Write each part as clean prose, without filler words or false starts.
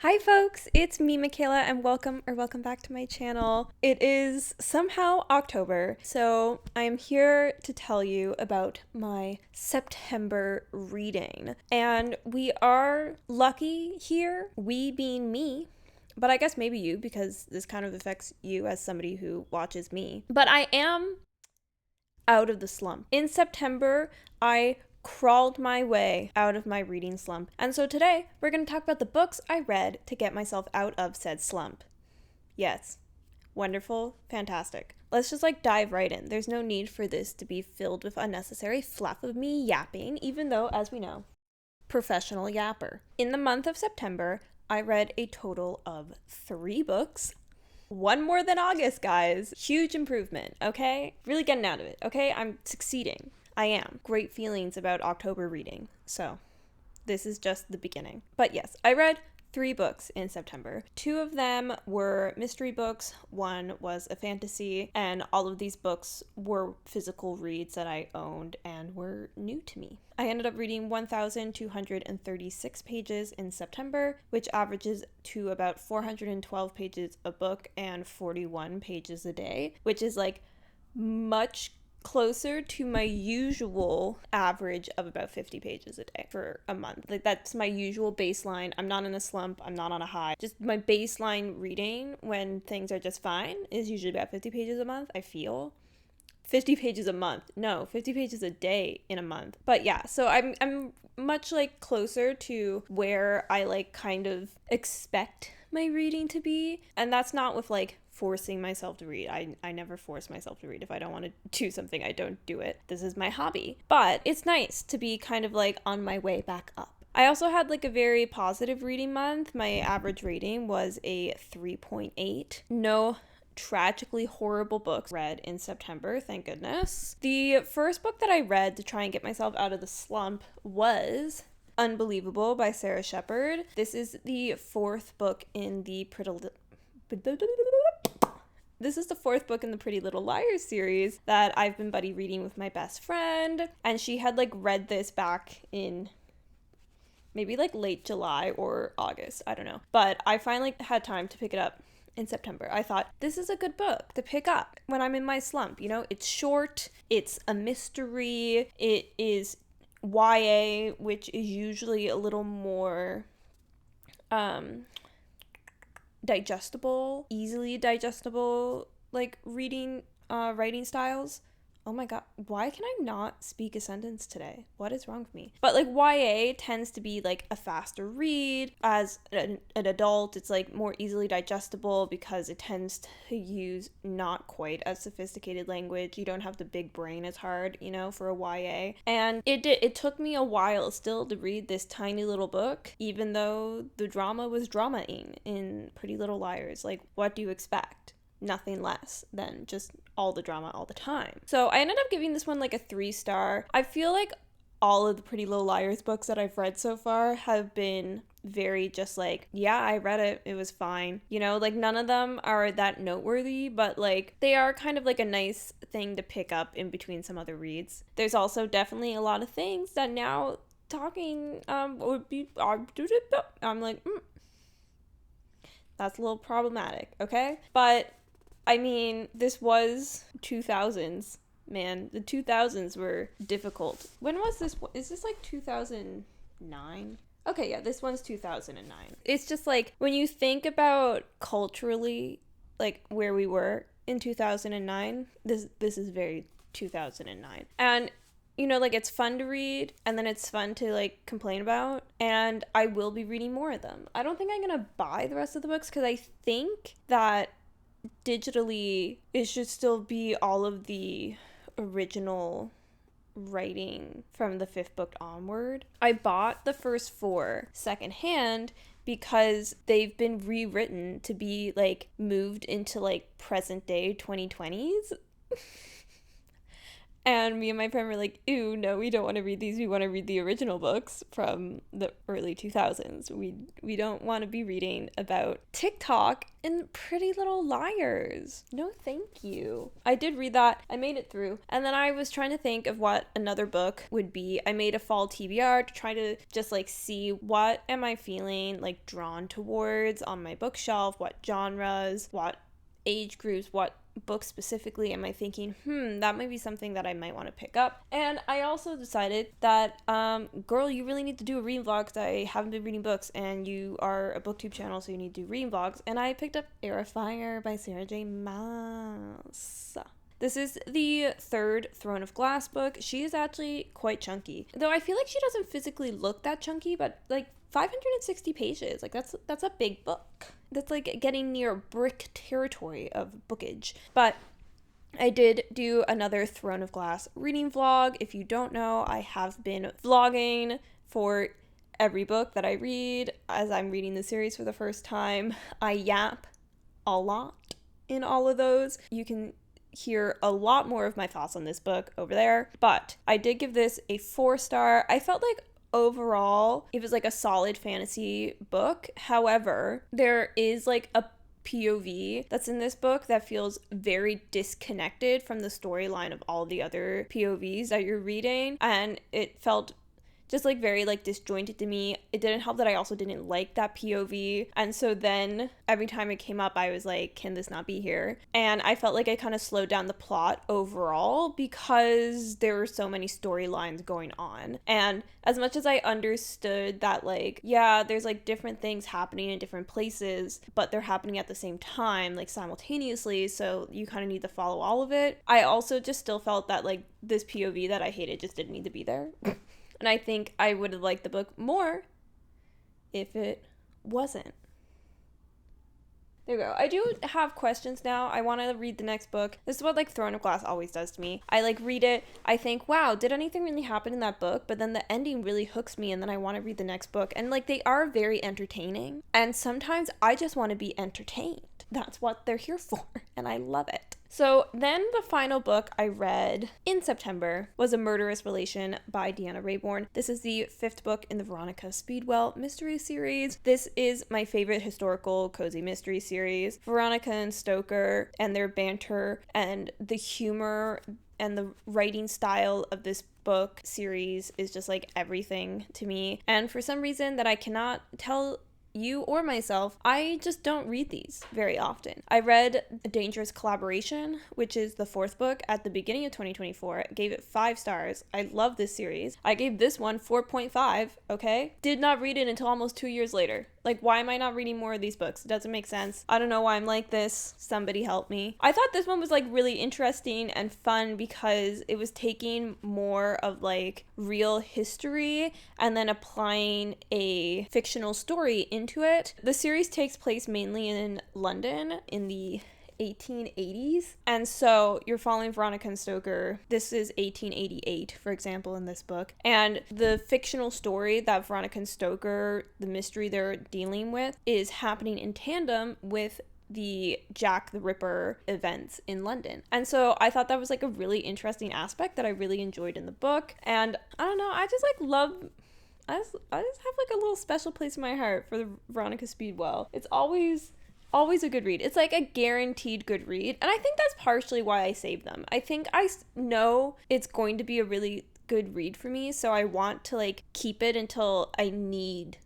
Hi folks, it's me Michaela and welcome back to my channel. It is somehow October, so I am here to tell you about my September reading. And we are lucky here, we being me, but I guess maybe you because this kind of affects you as somebody who watches me. But I am out of the slump. In September, I crawled my way out of my reading slump. And so today, we're going to talk about the books I read to get myself out of said slump. Yes. Wonderful. Fantastic. Let's just dive right in. There's no need for this to be filled with unnecessary fluff of me yapping, even though, as we know, professional yapper. In the month of September, I read a total of 3 books. One more than August, guys. Huge improvement, okay? Really getting out of it, okay? I'm succeeding. I am. Great feelings about October reading. So, this is just the beginning. But yes, I read 3 books in September. 2 of them were mystery books. 1 was a fantasy. And all of these books were physical reads that I owned and were new to me. I ended up reading 1,236 pages in September, which averages to about 412 pages a book and 41 pages a day, which is much closer to my usual average of about 50 pages a day for a month. That's my usual baseline. I'm not in a slump. I'm not on a high. Just my baseline reading when things are just fine is usually about 50 pages a month, I feel. 50 pages a month. No, 50 pages a day in a month. But yeah, so I'm much closer to where I kind of expect my reading to be. And that's not with forcing myself to read. I never force myself to read. If I don't want to do something, I don't do it. This is my hobby. But it's nice to be kind of on my way back up. I also had a very positive reading month. My average rating was a 3.8. No tragically horrible books read in September, thank goodness. The first book that I read to try and get myself out of the slump was Unbelievable by Sara Shepard. This is the 4th book in the Pretty Little Liars series that I've been buddy reading with my best friend, and she had read this back in maybe late July or August, I don't know. But I finally had time to pick it up in September. I thought, this is a good book to pick up when I'm in my slump. You know, it's short, it's a mystery, it is YA, which is usually a little more easily digestible writing styles. Oh my god, why can I not speak a sentence today? What is wrong with me? But YA tends to be a faster read. As an adult, it's more easily digestible because it tends to use not quite as sophisticated language. You don't have the big brain as hard, for a YA. And it took me a while still to read this tiny little book, even though the drama was drama-ing in Pretty Little Liars. What do you expect? Nothing less than just all the drama all the time. So I ended up giving this one a 3-star. I feel all of the Pretty Little Liars books that I've read so far have been very just yeah, I read it, it was fine. None of them are that noteworthy, but they are kind of a nice thing to pick up in between some other reads. There's also definitely a lot of things that now talking would be I'm that's a little problematic, okay? But I mean, this was 2000s. Man, the 2000s were difficult. When was this? Is this 2009? Okay, yeah, this one's 2009. It's just when you think about culturally, where we were in 2009, this is very 2009. And it's fun to read, and then it's fun to complain about, and I will be reading more of them. I don't think I'm gonna buy the rest of the books because I think that digitally it should still be all of the original writing from the 5th book onward. I bought the first 4 secondhand because they've been rewritten to be moved into present day 2020s. And me and my friend were like, ew, no, we don't want to read these. We want to read the original books from the early 2000s. We don't want to be reading about TikTok and Pretty Little Liars. No, thank you. I did read that. I made it through. And then I was trying to think of what another book would be. I made a fall TBR to try to just like see what am I feeling like drawn towards on my bookshelf, what genres, what age groups, what book specifically am I thinking, that might be something that I might want to pick up. And I also decided that, girl, you really need to do a reading vlog because I haven't been reading books and you are a booktube channel, so you need to do reading vlogs. And I picked up Heir by Sarah J. Maas. This is the third Throne of Glass book. She is actually quite chunky, though I feel like she doesn't physically look that chunky, but like 560 pages, like that's a big book. That's like getting near brick territory of bookage. But I did do another Throne of Glass reading vlog. If you don't know, I have been vlogging for every book that I read. As I'm reading the series for the first time, I yap a lot in all of those. You can hear a lot more of my thoughts on this book over there, but I did give this a 4-star. I felt like overall it was like a solid fantasy book. However, there is like a POV that's in this book that feels very disconnected from the storyline of all the other POVs that you're reading, and it felt just like very like disjointed to me. It didn't help that I also didn't like that POV, and so then every time it came up I was like, can this not be here? And I felt like I kind of slowed down the plot overall because there were so many storylines going on. And as much as I understood that like, yeah, there's like different things happening in different places, but they're happening at the same time, like simultaneously, so you kind of need to follow all of it, I also just still felt that like this POV that I hated just didn't need to be there. And I think I would have liked the book more if it wasn't. There we go. I do have questions now. I want to read the next book. This is what like Throne of Glass always does to me. I like read it. I think, wow, did anything really happen in that book? But then the ending really hooks me and then I want to read the next book. And like they are very entertaining. And sometimes I just want to be entertained. That's what they're here for. And I love it. So then the final book I read in September was A Murderous Relation by Deanna Raybourn. This is the 5th book in the Veronica Speedwell mystery series. This is my favorite historical cozy mystery series. Veronica and Stoker and their banter and the humor and the writing style of this book series is just like everything to me. And for some reason that I cannot tell you or myself, I just don't read these very often. I read A Dangerous Collaboration, which is the 4th book, at the beginning of 2024. I gave it 5 stars. I love this series. I gave this one 4.5, okay? Did not read it until almost 2 years later. Like, why am I not reading more of these books? It doesn't make sense. I don't know why I'm like this. Somebody help me. I thought this one was like really interesting and fun because it was taking more of like real history and then applying a fictional story into it. The series takes place mainly in London in the 1880s, and so you're following Veronica and Stoker. This is 1888, for example, in this book, and the fictional story that Veronica and Stoker, the mystery they're dealing with, is happening in tandem with the Jack the Ripper events in London. And so I thought that was like a really interesting aspect that I really enjoyed in the book. And I don't know, I just like love I just have like a little special place in my heart for the Veronica Speedwell. It's always a good read. It's like a guaranteed good read. And I think that's partially why I saved them. I think I know it's going to be a really good read for me, so I want to like keep it until I need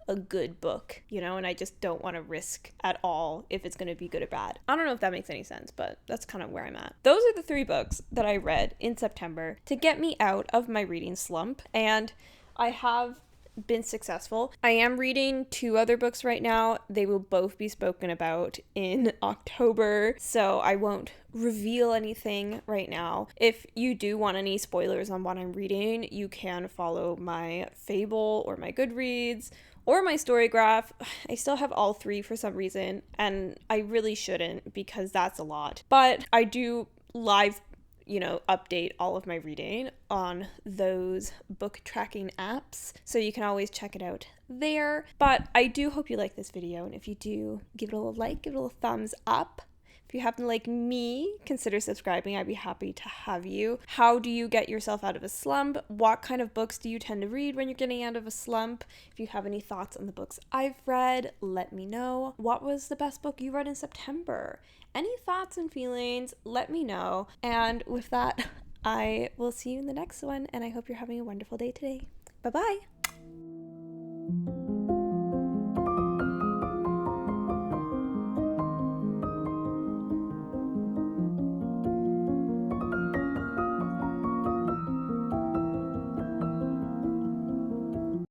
a good book, you know, and I just don't want to risk at all if it's going to be good or bad. I don't know if that makes any sense, but that's kind of where I'm at. Those are the 3 books that I read in September to get me out of my reading slump, and I have been successful. I am reading 2 other books right now. They will both be spoken about in October, so I won't reveal anything right now. If you do want any spoilers on what I'm reading, you can follow my Fable or my Goodreads or my Storygraph. I still have all 3 for some reason, and I really shouldn't because that's a lot. But I do live update all of my reading on those book tracking apps, so you can always check it out there. But I do hope you like this video, and if you do, give it a little like, give it a little thumbs up. If you happen to like me, consider subscribing. I'd be happy to have you. How do you get yourself out of a slump? What kind of books do you tend to read when you're getting out of a slump? If you have any thoughts on the books I've read, let me know. What was the best book you read in September? Any thoughts and feelings, let me know. And with that, I will see you in the next one, and I hope you're having a wonderful day today. Bye-bye.